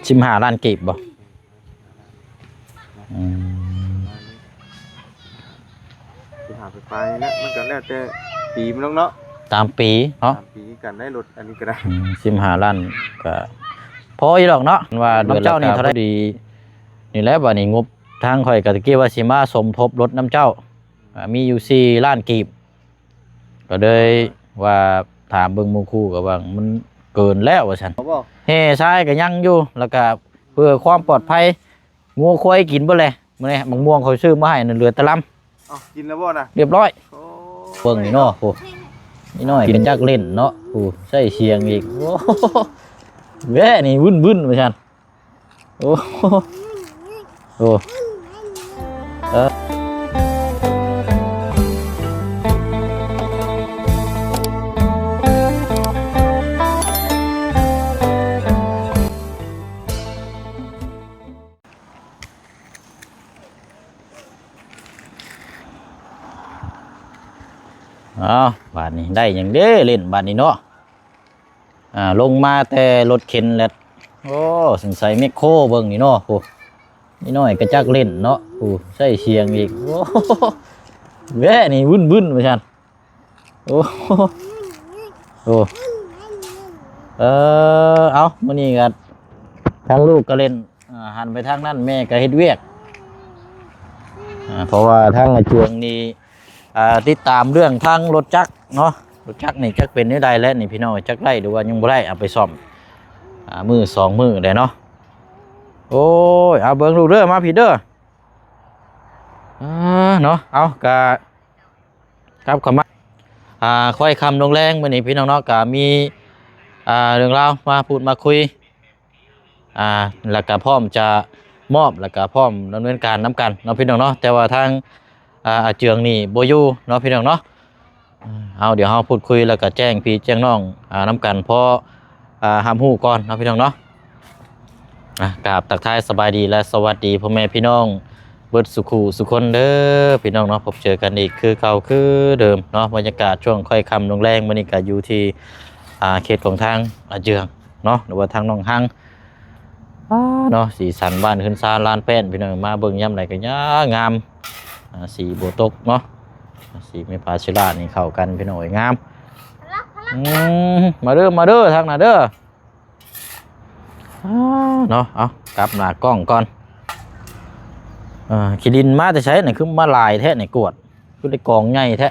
15 ล้านกีบบ่สิหาไปนะมันก็แล้วแต่ปีมันเนาะตามปีเนาะตามปีกันได้รถอันนี้ก็ได้15 ล้านก็พออยู่ดอกเนาะว่าน้ำเจ้านี่เท่าไรดีนี่แหละบัดนี้งบทางข่อยก็ตะกี้ว่าสิมาสมทบรถน้ำเจ้ามีอยู่4 ล้านกีบก็เลยว่าถามเบิ่งหมู่คู่ก็ว่ามันเกินแล้วว่าซั่นเฮ้ชายก็ยังอยู่แล้วก็เพื่อความปลอดภัยงัวควายกินเบ่แลมื้อนี้มะม่วงเขาซื้อมาให้นั่นเหลือแต่ลำกินแล้วบ่น่ะเรียบร้อยเบิ่งนี่เนาะโหนี่น้อยเป็นจักเล่นเนาะโหใส่เสียงอีกโอ้แว่นี่วุ่นๆว่าซั่นโอ้โอ้บาทนี้ได้อย่างเด้เล่นบาทนี้เนาะลงมาแต่รถเข็นแล้วโอ้สงสัยแมคโครเบิ่งนี่เนาะโอ้นี่น้อยกระจักเล่นเนาะโอ้ใส่เสียงอีกโอ้แว่นี่วุ่นว่าซั่นโอ้โอ้เอามื้อนี้ก็ทางลูกก็เล่นหันไปทางนั้นแม่ก็เฮ็ดเวียกเพราะว่าทางอาจวงนี่ติดตามเรื่องทางรถจักรเนาะรถจักรนี่จักเป็นได้แล้วนี่พี่น้องจักได้หรือว่ายังบ่ได้เอาไปซ่อมมือ2 มือได้เนาะโอ้ยเอาเบิ่งลูกเด้อมาพี่เด้อเนาะเอากะครับขอมาค่อยคำลงแรงมื้อนี้พี่น้องเนาะกะมีเรื่องราวมาพูดมาคุยแล้วก็พร้อมจะมอบแล้วก็พร้อมดำเนินการนํกันเนาะพี่น้องเนาะแต่ว่าทางอาเจืองนี่บ่อยู่เนาะพี่น้องเนาะเอาเดี๋ยวเราพูดคุยแล้วก็แจ้งพี่แจ้งน้องน้ำกันเพราะห้ามหู้ก่อนเนาะพี่น้องเนาะกราบตักทายสบายดีและสวัสดีพ่อแม่พี่น้องเบิดสุขุสุคนเด้อพี่น้องเนาะพบเจอกันอีกคือเก่าคือเดิมเนาะบรรยากาศช่วงค่อยค่ำลงแรงมื้อนี้ก็อยู่ที่เขตของทางอาเจืองเนาะหรือว่าทางน้องหังเนาะสีสันบ้านขึ้นซาลานแป้นพี่น้องมาเบิ่งย่ำไหนก็งามสีโบตกเนาะสีไม่พาชิลานี่เข้ากันพี่น้องงามมาเด้อทางน่ะเด้อเนาะเอากลับหน้ากล้องก่อนขี้ดินมาแต่ใช้ไหนคือมาลายแท้ไหนกวดคือได้กองใหญ่แท้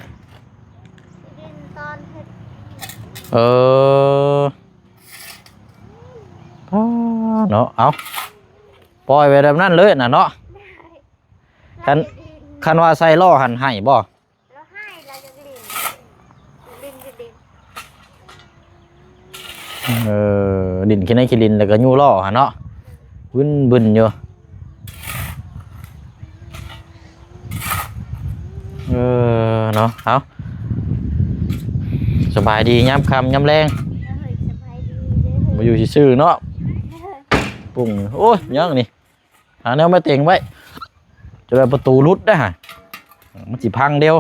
เนาะเอาปล่อยไปแบบนั้นเลยน่ะเนาะคันว่าใส่ล่อหันให้บ่ดินขี้ในขี้ดินแล้วก็ยูล่อฮะเนาะบึนอยู่เนาะเอาสบายดีย้ำคำย้ำแรงมาอยู่ซื่อเนาะปุ่งโอ้ยยังนี่หาแนวมาเต็งไว้จะได้ประตูรุดได้ฮะมันสิพังเดียว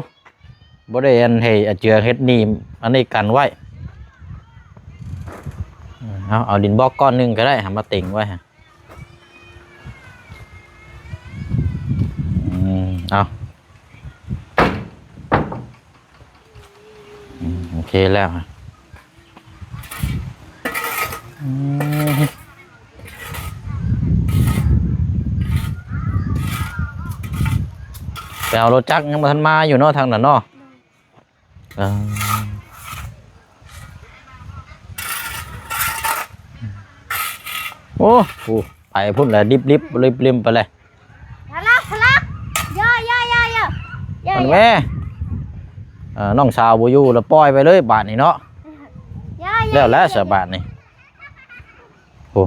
บ่ได้อันให้เจือเฮ็ดนี่อันนี้กันไว้เอาดินบล็อกก้อนนึงก็ได้หามาเต็งไว้ฮะเอาโอเคแล้วฮะไปเอารถจักรยังมาทันมาอยู่เนาะทางนั้นเนาะโอ้โหไปพุ่นเลยริบไปเลยพลักย่อมันแม่น้องสาวบูยูแล้วปล่อยไปเลยบาทนี่เนาะแล้วเสียบาทนี่โอ้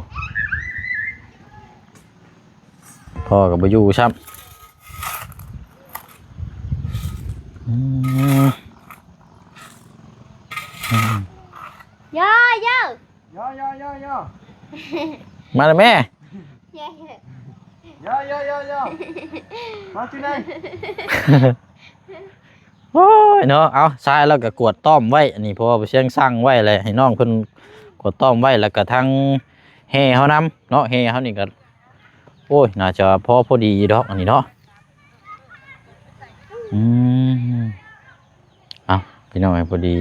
พ่อกับบูยูช่ำย่มาเลยแม่มาที่ไหนโอ้ยเนาะเอาทรายแล้วก็กวดต้อมไว้อันนี้เพราะว่าเชียงสร้างไว้เลยให้น้องเพิ่นกวดต้อมไว้แล้วก็ทั้ง แห่เฮานำเนาะแห่เฮานี่ก็โอ้ยน่าจะพอดีดอกอันนี้เนาะอืมเอาพี่น้องไอ้พอดี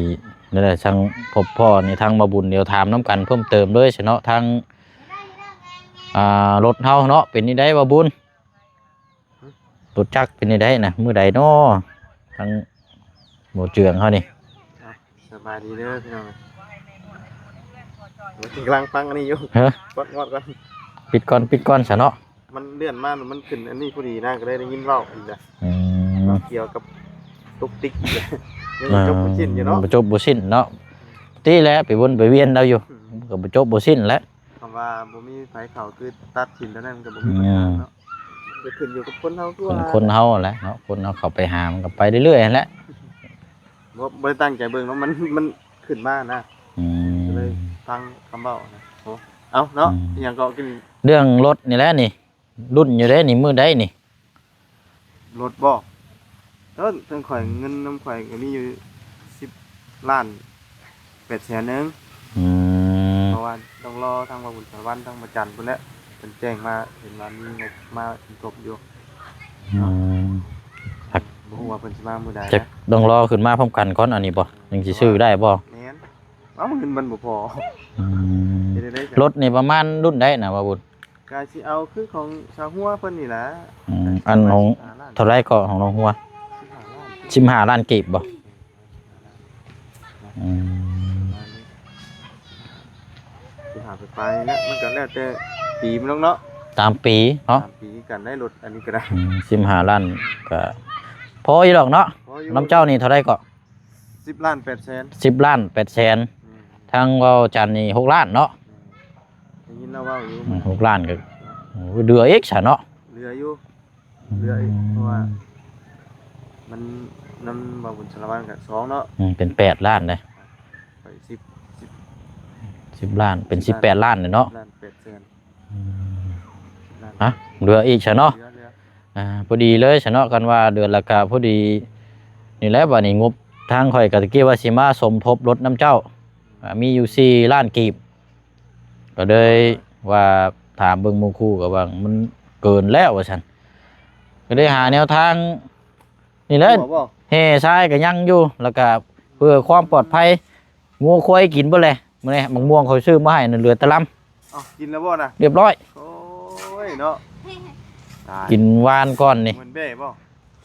นั่นแหละทางพบพ่อในทางมาบุญเดี๋ยวถามน้ำกันเพิ่มเติมเลยเนาะทางรถเฮาเนาะเป็นนี่ได้บ่บุญรถจักรเป็นนี่ได้นะมื้อใดเนาะทางหมู่เจืองเฮานี่ สบายดีเด้อพี่น้องมันกำลังฟังอันนี้อยู่ เฮ้อก ดงอดก่อน ปิดก่อนซะเนาะ มันเลื่อนมามันขึ้นอันนี้พอดีนะก็ได้ยินเว้าอีกจ้ะ อืม เกี่ยวกับตุกติ๊กอีกเลยยังจบบ่สิ้นอยู่เนาะ บ่จบบ่สิ้นเนาะตีแหล้วไปวนไปเวียนเราอยู่ก็บ่จบบ่สิ้นแหล้ว คำว่าบ่มีไฟเขาคือตัดทิ้งเท่านั้นก็บ่มีปัญหาเนาะจะขึ้นอยู่กับคนเฮาคือว่า คนเฮาแหละเนาะคนเฮาเข้าไปหามันก็ไปเรื่อยๆนั่นแหละ บ่ได้ตั้งใจเบิ่งเนาะมันขึ้นมานะ อื ก็เลย ม ฟังคำเว้านะโอ้เอาเนาะ อืม อหยังก็กิน เรื่องรถนี่แหละนี่รุ่นอยู่เด้นี่มื้อใดนี่ รถบ่เออทางข่อยเงินน้ำข่อยก็มีอยู่10ล้าน8แสนนึง อืม เพราะว่าต้องรอทางบบุญสารวัตรทางประจันพุ่นแหละเพิ่นแจ้งมาเห็นว่ามีงบมาจบอยู่ อืม บ่ฮู้ว่าเพิ่นสิมามื้อใด จะ นะ ต้องรอขึ้นมาพร้อมกันก่อนอันนี้บ่ยังสิซื้อได้บ่ แม่นเอ้าเงินมันบ่พอ อืม เฮ็ดได้ รถนี่ประมาณรุ่นใดน่ะว่าบุญ ก็สิเอาคือของชาวหัวเพิ่นนี่ล่ะ อืมอันของเท่าไรก็ของน้องหัว15ล้านกีบบ่อืม สิหาไปแล้วมันก็แล้วแต่ปีมันเนาะ ตามปีเนาะ ตามปีกันได้รถอันนี้ก็ได้ 15ล้านก็พออยู่ดอกเนาะ พออยู่ น้ำเจ้านี่เท่าไรก็ 10ล้าน8แสน 10ล้าน8แสนทางเว้าจันทร์นี่6ล้านเนาะ ได้ยินแล้วว่าอยู่ 6ล้านก็โอ้เดืออีกซะเนาะ เหลืออยู่เหลืออีกเพราะว่ามันนำบบุญสารวัตรก็2เนาะ เป็น8ล้านเลย ไป10 10ล้านเป็น18ล้านเลยเนาะ ล้าน8แสนล้าน ฮะเดืออีกซะเนาะ เหลือ พอดีเลยซะเนาะกันว่าเดือนละกาพอดีนี่แหละบัดนี้งบทางข่อยก็ตะกี้ว่าสิมาสมทบรถน้ำเจ้ามีอยู่4ล้านกีบก็เลยว่าถามเบิ่งหมู่คู่ก็ว่ามันเกินแล้วว่าซั่นก็เลยหาแนวทางนี่แหละ หัวบ่ แห่ทรายก็ยังอยู่แล้วก็เพื่อความปลอดภัยงัวควายกินบ่เลยมื้อนี้มังม่วงเขาซื้อมาให้นั่นเหลือแตะลำ เอ้ากินแล้วบ่น่ะ เรียบร้อย โอ้ยเนาะตาย กินหวานก่อนนี่ เหมือนเบ้บ่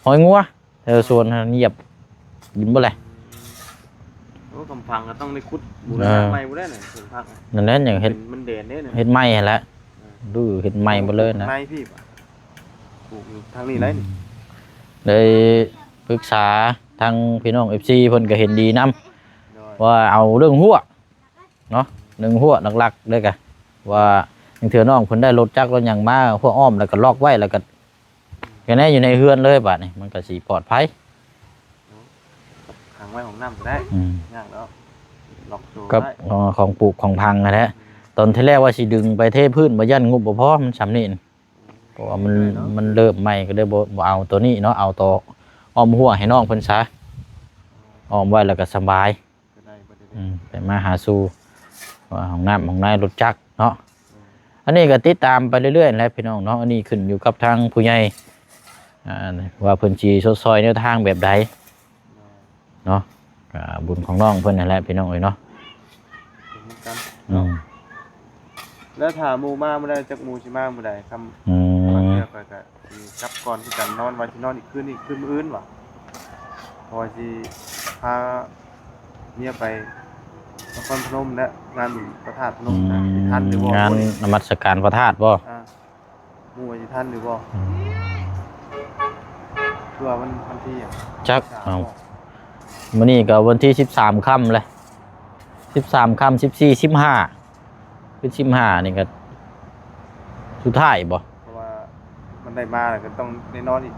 หอยงัวส่วนเงียบกินบ่เลย โอ้กำพังก็ต้องได้ขุดบูร เอ ณะ อ ใหม่บ่ได้น่ะถึงพักน่ะ นั่นแหละอย่างเฮ็ด มันเด่นเด้น่ะ เฮ็ดไม้หั่นแหละดูเฮ็ดไม้บ่เลยนะ ไม้พี่บ่ปลูกอยู่ทางนี้เลยนี่ เลยปรึกษาทางพี่น้อง FC เพิ่นก็เห็นดีนํ โดย ว่าเอาเรื่องหัวเนาะเรื่องหัวหลักๆเลยกะว่าอย่างเถื่อน้องเพิ่นได้รถจักรรถหยังมาหัวอ้อมแล้วก็ล็อกไว้แล้วก็แค่นี้อยู่ในเฮือนเลยบัดนี้มันก็สิปลอดภัย ขังไว้ของน้ำก็ได้ อืม ยากแล้วล็อกตัว กับ ได้ ของปลูกของพังนะฮะตอนที่แรกว่าสิดึงไปเทพื้นบ่ยันงบบ่พอมันสำนี่เพราะว่ามันเริ่มใหม่ก็เลยบ่เอาตัวนี้เนาะเอาตัวอ้อมหัวให้น้องเพิ่นซะอ้อมไว้แล้วก็สบาย ก็ได้บ่ได้ ไปมาหาสู่ว่าของน้ำของนายรถจักรเนาะอันนี้ก็ติดตามไปเรื่อยๆแหล้วพี่น้องเนาะอันนี้ขึ้นอยู่กับทางผู้ใหญ่ว่าเพิ่นสิชดซอยแนวทางแบบใดเนาะก็บุญของน้องเพิ่นนั่นแหละพี่น้องเอ้ยเนาะ เหมือนกัน อืม แล้วถ้าหมู่มาบ่ได้จักหมู่สิมาบ่ได้คำ อื บาง ม เทื่อก็สิกลับก่อนที่กันนอนวันที่นอนอีกคืนมื้ออื่นว่ะเพราะว่าสิพาเมียไปนครพนมและงานบุญพระธาตุพนมนะสิทันหรือบ่ งานนมัสการพระธาตุบ่ หมู่ว่าสิทันหรือบ่คือว่าวันที่อ่ะ จักเอามื้อนี้ก็วันที่13ค่ำเลย13ค่ำ14 15คือ15นี่ก็สุดท้ายบ่ เพราะว่ามันได้มาแล้วก็ต้องได้นอนอีก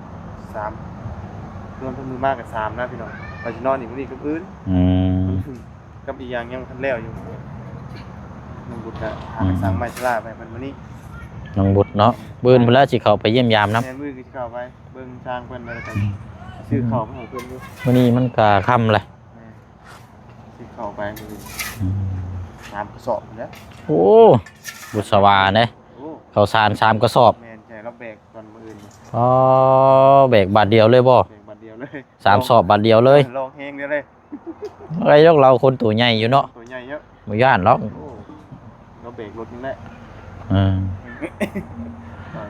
3รวมทั้งมือมากกับ3นะพี่น้องว่าสินอนอีกมื้อนี้กับอื่น อืม กับอีกอย่างยังทันแล้วอยู่น้องบุตรก็หาไปสั่งไม้ชลาไปมันมื้อนี้ น้องบุตรเนาะเบิ่นเพิ่นแล้วสิเข้าไปเยี่ยมยามนํ แม่มือก็สิเข้าไปเบิ่งทางเพิ่นอะไรกันซื้อข้าวมาให้เพิ่นอยู่ มื้อนี้มันก็ค่ำเลย แม่สิเข้าไปมื้อนี้ อืม ไป 3กระสอบนะ โอ้บุษวาเด้ โอ้ ข้าวสาร3กระสอบ แม่นใจเราแบกตอนมื้ออื่น อ๋อแบกบาทเดียวเลยบ่ แบกบัดเดียวเลย 3สอบบาทเดียวเลย ลองเฮงเดียวเลย ไอ้ยกเราคนตัวใหญ่อยู่เนาะ ตัวใหญ่เยอะ บ่ย่านหรอก โอ้เราเบรกรถนี่แหละ อืม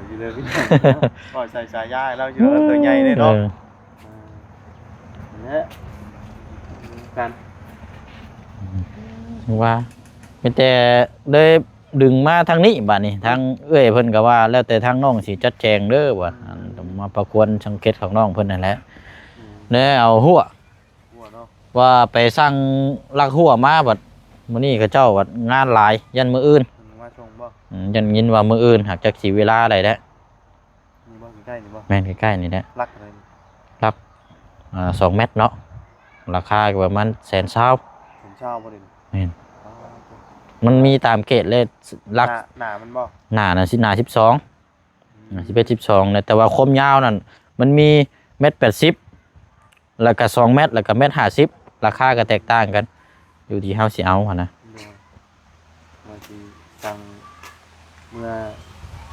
อยู่เลยพี่น้องก็ใส่สายย่ายแล้วอยู่แล้วตัวใหญ่เลยเนาะเนี่ยกัน ว่ามีแต่ได้ดึงมาทางนี้บัดนี้ทางเอ้ยเพิ่นก็ว่าแล้วแต่ทางน้องสิจัดแจงเด้อว่าอันต้องมาประกวนสังเกตของน้องเพิ่นนั่นแหละแล้วเอาหัว หัวเนาะ ว่าไปสั่งลักหัวมาบัดมื้อนี้เขาเจ้าบัดงานหลายยันมื้ออื่น มันมาชงบ่ ยันยินว่ามื้ออื่นหากจักสิเวลาใดแล้ว มีบ่ใกล้นี่บ่ แม่นใกล้ๆนี่แหละ รักเลย รับ2 เมตรเนาะราคาก็ประมาณ120,000 ผมเช่าบ่ได้ แม่นมันมีตามเกตเลยลัก หนามันบ่ หน้าน่ะสิหน้า12 11 12เนี่ยแต่ว่าความยาวนั่นมันมี1.80 แล้วก็2 เมตรแล้วก็1.50 ราคาก็แตกต่างกันอยู่ที่เฮาสิเอาหั่นนะ บางทีสั่งเมื่อ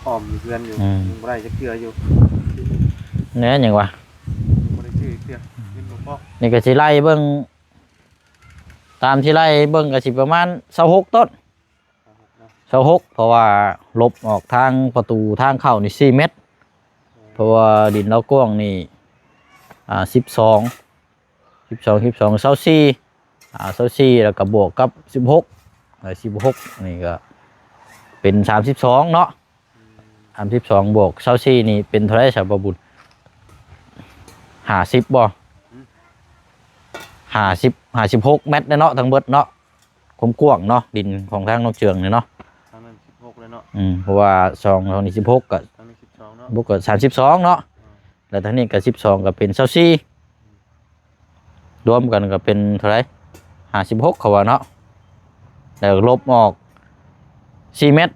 อ้อมอยู่เพื่อนอยู่ยังบ่ได้จักเทื่ออยู่ เนี่ยหยังวะ ยังบ่ได้ชื่อเทื่อเงินบ่พอ นี่ก็สิไล่เบิ่งตามที่ไล่เบิ่งก็สิประมาณ26ต้น26เพราะว่าลบออกทางประตูทางเข้านี่4 เมตรเพราะว่าดินเรากว้างนี่24แล้วก็บวกกับ16นี่ก็เป็น32เนาะ32บวก24นี่เป็นเท่าไหร่สาวบ่บุญ50บ่56 เมตรเนาะทั้งเบิดเนาะความกว้างเนาะดินของทางนกเจืองนี่เนาะ ทางนั้น16เลยเนาะ เพราะว่า2ทางนี้16ก็ ทางนี้12เนาะ บวกก็32เนาะแล้วทางนี้ก็12ก็เป็น24รวมกันก็เป็นเท่าไหร่56เขาว่าเนาะแล้วลบออก4 เมตร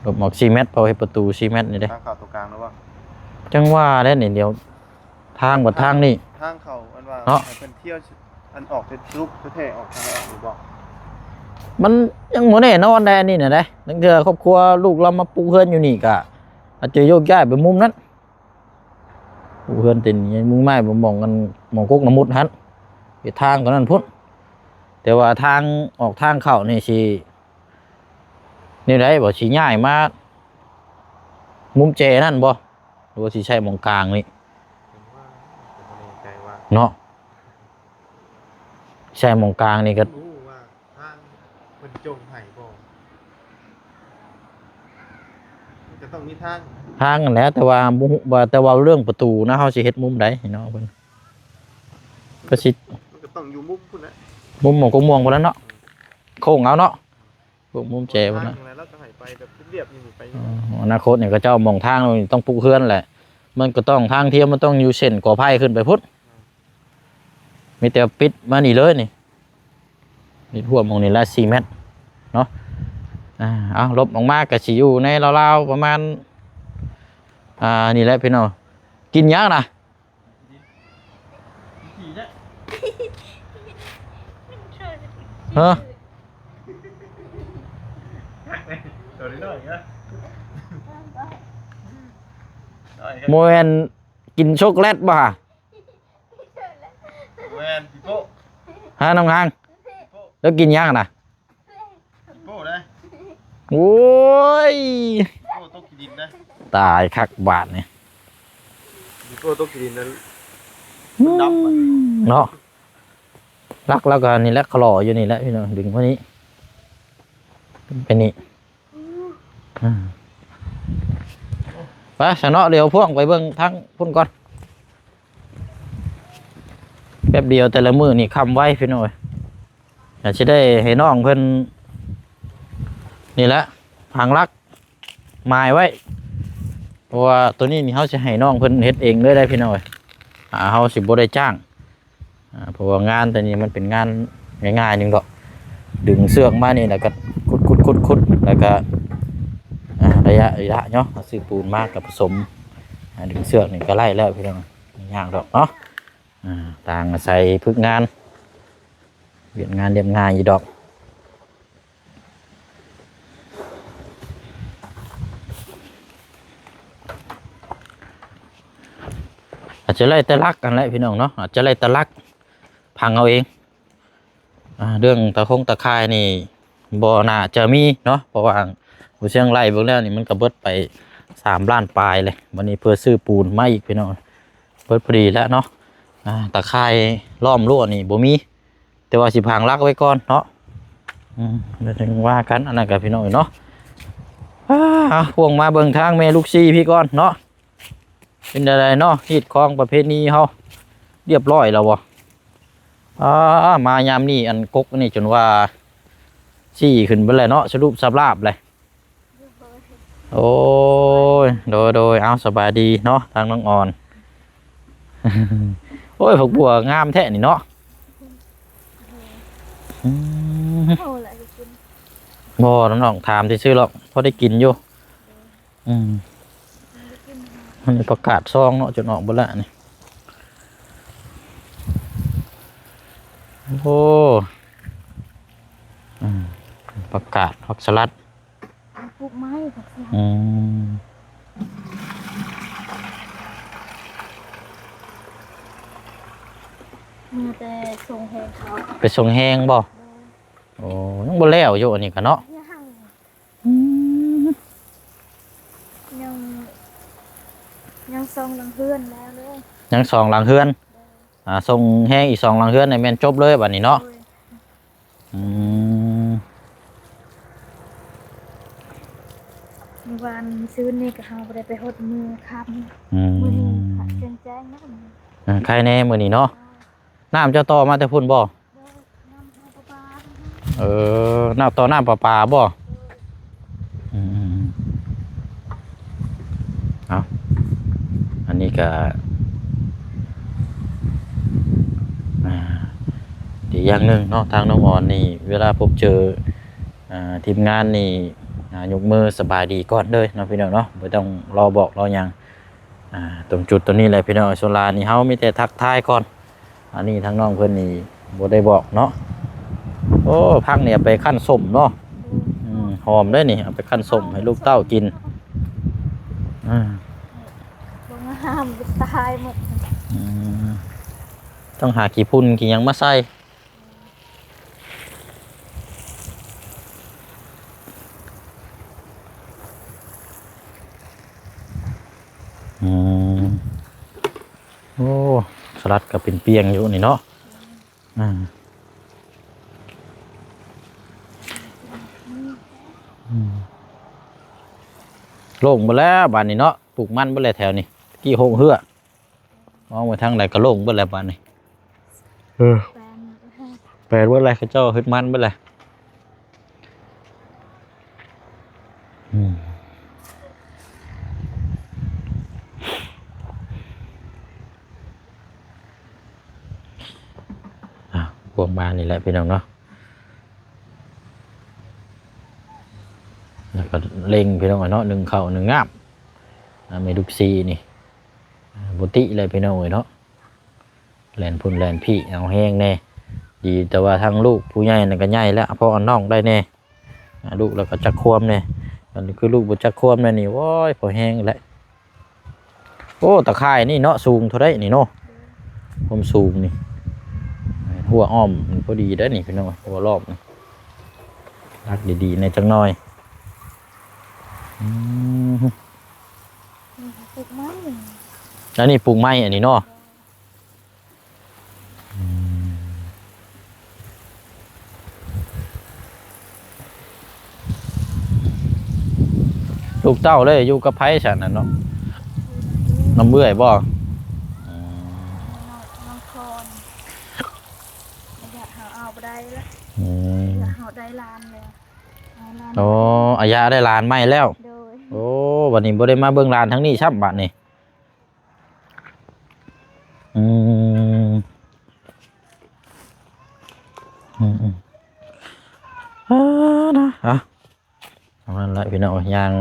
ลบออก4 เมตรเพราะให้ประตู4 เมตรนี่เด้ ทางเข้าตรงกลางแล้วบ่ จังว่าได้นี่เดียวทางบ่ทางนี่ ทางเข้าอันว่า เนาะ ให้เพิ่นเที่ยวอันออกเป็นรูปแท้ๆออกทางออกหรือบ่ มันยังบ่แน่นอนได้อันนี้น่ะเด้ตั้งแต่ครอบครัวลูกเรามาปลูกเฮือนอยู่นี่ก็อาจจะโยกย้ายไปมุมนั้นปลูกเฮือนตินมุมไม้บ่มองกันมองกกน้ำมุดหั่นไปทางก็นั้นพุ่นแต่ว่าทางออกทางเข้านี่สินี่ได้บ่สิย้ายมามุมเจนั่นบ่หรือว่าสิใช้หมองกลางนี่ ผมว่าผมบ่แน่ใจว่า เนาะใช่หมองกลางนี่ก็ รู้ว่าทางมันจงไห้บ่มันจะต้องมีทาง ทางนั่นแหละแต่ว่าบ่ฮู้ว่าแต่ว่าเรื่องประตูนะเฮาสิเฮ็ดมุมใดเนาะเพิ่นก็สิ มันก็ต้องอยู่มุมพุ่นนะ มุมหมองกงม่วงพุ่นแล้วเนาะโค้งเอาเนาะพวกมุมเจพุ่น ทา น่ะ งอะไรแล้วก็ให้ไปแบบเรียบๆนี่ไป อนาคตเนี่ยก็เจ้ามองทางนี่ต้องปลูกเฮือนแหละมันก็ต้องทางเทียมมันต้องอยู่เส้นก่อไผ่ขึ้นไปพุ่นมีแต่ปิดมานี่เลยนี่นี่ท่วมหมองนี่ละ4 เมตรเนาะเอาลบออกมาก็สิอยู่ในราวๆประมาณนี่แหละพี่น้องกินยากนะฮะ ตัวนี้หน่อยนะ โมเอนกินช็อกโกแลตบ่ฮะ แวนพี่โป้ ฮะน้องหางแล้วกินยากนะ พี่โป้ได้ โอ้ย พี่โป้ต้องกินดินนะ ตายคักบาทเนี่ย พี่โป้ต้องกินดินนะ เนาะรักแล้วก็นี่แหละขลออยู่นี่แหละพี่น้องดึงพวกนี้เป็นนี่ไปชนะเดี๋ยวพ่วงไปเบิ่งทั้งพุ่นก่อนแป๊บเดียวแต่ละมือนี่คำไว้พี่น้อยอยากจะได้ให้น้องเพิ่นนี่แหละพังรักหมายไว้เพราะว่าตัวนี้นี่เขาจะให้น้องเพิ่นเฮ็ดเองเลยได้พี่น้อยเขาสิบ่ได้จ้างเพราะว่างานแต่นี้มันเป็นงานง่ายๆนึงดอกดึงเสือกมานี่แล้วก็ขุดแล้วก็ระยะเนาะซื้อปูนมากกับผสมดึงเสือกนี่ก็ไล่แล้วพี่น้องย่างดอกเนาะต่างใส่พึกงาน เวียนงานเรียบง่ายอีดอกอาจจะไล่ตะลักกันแหละพี่น้องเนาะอาจจะไล่ตะลักพังเอาเองเรื่องตะคงตะคายนี่บ่น่าจะมีเนาะเพราะว่าผู้เชียงไล่เบิ่งแล้วนี่มันก็เบิดไป3 ล้านปลายเลยวันนี้เพื่อซื้อปูนมาอีกพี่น้องเบิดพอดีแล้วเนาะตะคายล้อมรั้วนี่บ่มีแต่ว่าสิพังลักไว้ก่อนเนาะเดี๋ยวถึงว่ากันอันนั้นกับพี่น้องเนาะพวงมาเบิ่งทางแม่ลูกซีพี่ก่อนเนาะเป็นอะไรเนาะฮีดคองประเภทนี้เฮาเรียบร้อยแล้วบ่มายามนี้อันกกนี่จนว่าซี่ขึ้นไปเลยเนาะสรุปสภาพเลยโอ้ยโดยเอาสบายดีเนาะทางน้องอ่อน โอ้ยผักบัวงามแท้นี่เนาะบ่น้องถามซื่อๆหรอกพอได้กินอยู่มันประกาศซองเนาะจนออกบ่ละนี่โอ้ประกาศผักสลัดปลูกไม้ผักสลัดมีแต่ส่งแหงเขาไปส่งแห้งบ่โอ้ยังบ่แล้วอยู่อันนี้กันเนาะยังส่งหลังเฮือนแล้วเลยยัง2 หลังเฮือนส่งแห้งอีก2 หลังเฮือนในแม่นจบเลยบัดนี้เนาะวันซื้อนี่ก็เฮาบ่ได้ไปหดมือครับมื้อนี้ผัดแจ้งๆนะใครแน่มื้อนี้เนาะน้ำเจ้าต่อมาแต่พุ่นบ่น้ำต่อน้ำประปาบ่เอาอันนี้ก็ดีอย่างหนึ่งเนาะทางน้องอ่อนนี่เวลาพบเจอทีมงานนี่ยกมือสบายดีก่อนเลยเนาะพี่น้องเนาะไม่ต้องรอบอกรอยังตรงจุดตัวนี้เลยพี่น้องโซลานี่เฮามีแต่ทักทายก่อนอันนี้ทางน้องเพื่อนนี่บ่ได้บอกเนาะโอ้พักเนี่ยไปขั้นส้มเนาะหอมได้นี่เอาไปขั้นส้มให้ลูกเต้ากินบ่งามตายหมดต้องหาขี้พุ่นขี้ยังมาใส่โอ้สลัดก็เป็นเปียงอยู่นี่เนาะโล่งไปแล้วบ้านนี้เนาะปลูกมันไปเลยแถวนี้กี่หงเหือมองไปทางไหนก็โล่งไปแล้วบ้านนี้แปลว่าอะไรเขาเจ้าฮึดมันไปเลยพวงบานนี่แหละพี่น้องเนาะแล้วก็เล็งพี่น้องเนาะ1 เข่า1 งามมีลูกซีนี่บุติเลยพี่น้องเนาะแลนพุ่นแลนพี่เอาแห้งแน่ดีแต่ว่าทางลูกผู้ใหญ่นั่นก็ใหญ่แล้วพอน้องได้แน่ลูกแล้วก็จักควมแน่อันนี้คือลูกบ่จักควมแน่นี่โว้ยพอแห้งแล้วโอ้ตะไคร่นี่เนาะสูงเท่าไรนี่เนาะผมสูงนี่หัวอ้อมมันพอดีได้นี่พี่น้องหัวรอบนี่รักดีๆในจังน้อยปลูกไม้แล้วนี่ปลูกไม้อันนี้เนาะลูกเต้าเลยอยู่กับไผ่ฉันน่ะเนาะน้ำเบื่อยบ่น้องคอนอยากหาเอาไปได้แล้วอยากหาได้ลานเลยโอ้อายาได้ลานไม้แล้วโอ้วันนี้บ่ได้มาเบิ่งลานทั้งนี้ชับบัดนี่นะเอานั่นแหละพี่น้องยาง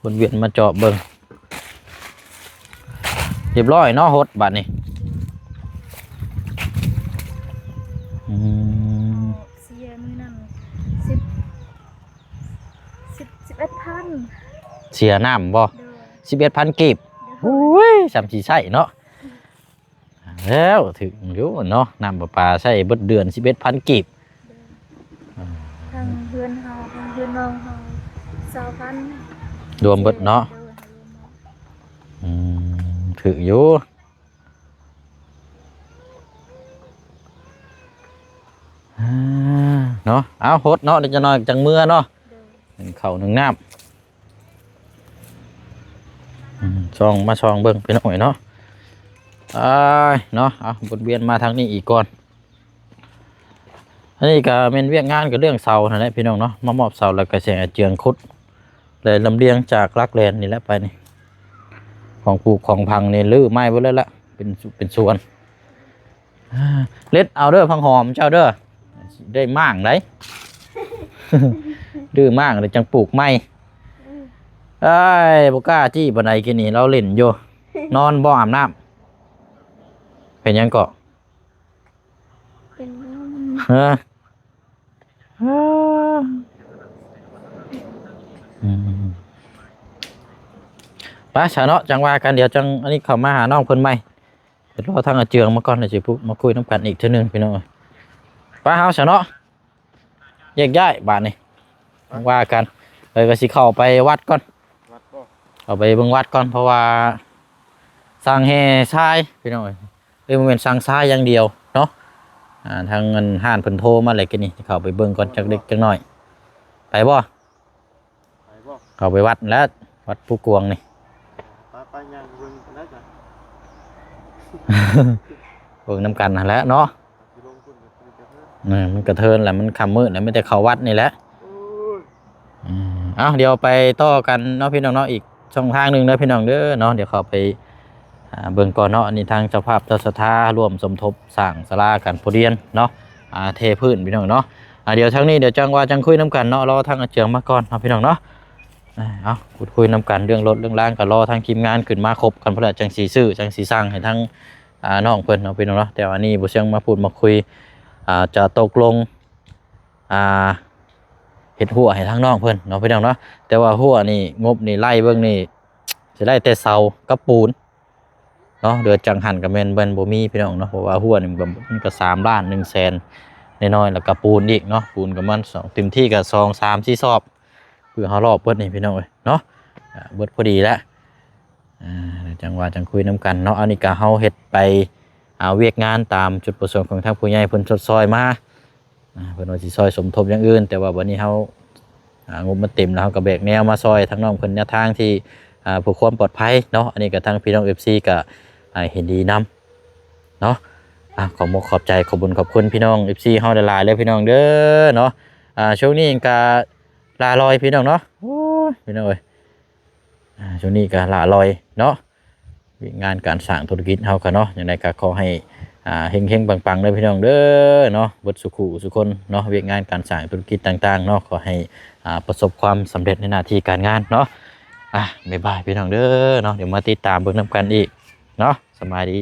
วนเวียนมาเจาะเบิ่งเรียบร้อยเนาะฮดบัดนี่ 11,000 เสียน้ำบ่ โดย 11,000กีบโอ้ยสำสิใช้เนาะแล้วถึงอยู่เนาะน้ำประปาใช้เบิดเดือน 11,000กีบ ทางเพื่อนเฮาทางเพื่อนน้องเฮา20,000 รวมเบิดเนาะ โดย ถึงอยู่เนาะเอาโฮดเนาะเดี๋ยวจะนอนจังเมื่อเนาะ โดย 1ข้าว1น้ำช่องมาช่องเบิ่งไปหน่อยเนาะเนาะเอาบทเรียนมาทางนี้อีกก่อนอันนี้ก็เป็นเวียกงานกับเรื่องเสานั่นแหละพี่น้องเนาะมามอบเสาแล้วก็เสียเจืองคุดเลยลำเลียงจากลักแลนนี่แหละไปนี่ของปลูกของพังนี่ลื้อไม้ไปเลยละเป็นสวนเล็ดเอาเด้อพังหอมเจ้าเด้อได้มากได้ ดื้อมากเลยจังปลูกไม้ไอ้บก้าจี้บันไดกินนี่เราเล่นอยู่ นอนบ่อาบน้ำเป็นยังเกาะ เป็น ฮะป้าชาเนาะจังว่ากันเดี๋ยวจังอันนี้เข้ามาหาน้องเพิ่นใหม่เดี๋ยวรอทางอาเจืองมาก่อนเดี๋ยวสิปุ๊บมาคุยน้ำกันอีกเทื่อนึงพี่น้องป้าเฮาชาเนาะแยกย้ายบาดนี้ว่ากันเลยก็สิเข้าไปวัดก่อน วัดบ่ เอาไปเบิ่งวัดก่อนเพราะว่าสร้างแห่ทรายพี่น้องมันเป็นสร้างทรายอย่างเดียวเนาะทางเงินห้านเพิ่นโทรมาเลยกันนี่เข้าไปเบิ่งก่อนจักเล็กจักน้อยไปบ่ ไปบ่ เข้าไปวัดแล้ววัดผู้กวงนี่ ไปย่างเบิ่งกันแล้วจ้ะ เบิ่งน้ำกันนั่นแหละเนาะ สิลงทุนกับผลิตภัณฑ์ มันกระเทินแหละมันค่ำมืดแล้วไม่ได้เข้าวัดนี่แหละ โอ้ย เดี๋ยวไปต่อกันเนาะพี่น้องเนาะอีกช่องทางหนึงเด้อพี่น้องเด้อเนาะเดี๋ยวเข้าไปเบิ่งก่อนเนาะอันนี้ทางเจ้าภาพเจ้าศรัทธาร่วมสมทบสร้างศาลาการประเรียนเนาะเทพื้นพี่น้องเนาะเดี๋ยวทางนี้เดี๋ยวจังว่าจังคุยน้ำกันเนาะรอทางอาเจียงมาก่อนเนาะพี่น้องเนาะเอาพูดคุยน้ำกันเรื่องรถเรื่องล่างกันรอทางทีมงานขึ้นมาครบกันเพื่อจังสีซื้อจังสีสร้างให้ทั้งน้องเพิ่นเนาะพี่น้องเนาะแต่ว่านี่บ่เชียงมาพูดมาคุยจะตกลงเฮ็ดหัวให้ทั้งน้องเพิ่นเนาะพี่น้องเนาะแต่ว่าหัวนี่งบนี่ไล่เบิ่งนี่สิได้แต่เสากับปูนเนาะเดือจังหันกับแม่นบ่มีพี่น้องเนาะเพราะว่าหัวนี่มันก็3 ล้าน1 แสนน้อยๆแล้วก็ปูนอีกเนาะปูนก็มัน2เต็มที่ก็2 3 4ซอบเพื่อเฮารอบเบิดนี่พี่น้องเอ้ยเนาะเบิดพอดีแล้วจังว่าจังคุยน้ำกันเนาะอันนี้ก็เฮาเฮ็ดไปเวียกงานตามจุดประสงค์ของทางผู้ใหญ่เพิ่นซอยมาเพิ่นว่าสิซอยสมทบอย่างอื่นแต่ว่าวันนี้เฮางบมันเต็มแล้วเฮาก็แบกแนวมาซอยทางน้องเพิ่นแนวทางที่เพื่อความปลอดภัยเนาะอันนี้ก็ทางพี่น้อง FC ก็เห็นดีนำเนาะขอบขอบใจขอบคุญขอบคุณพี่น้อง FC เฮาหลายๆเลยพี่น้องเด้อเนาะช่วงนี้ก็ลาลอยพี่น้องเนาะโอ้ยพี่น้องเอ้ยช่วงนี้ก็ลาลอยเนาะงานการสร้างธุรกิจเฮาก็เนาะอย่างไรก็ขอให้เฮงๆปังๆเลยพี่น้องเด้อเนาะเบิดสุขุสุคนเนาะเวียกงานการสร้างธุรกิจต่างๆเนาะขอให้ประสบความสำเร็จในหน้าที่การงานเนาะบ๊ายบายพี่น้องเด้อเนาะเดี๋ยวมาติดตามเบิ่งนำกันอีกเนาะสบายดี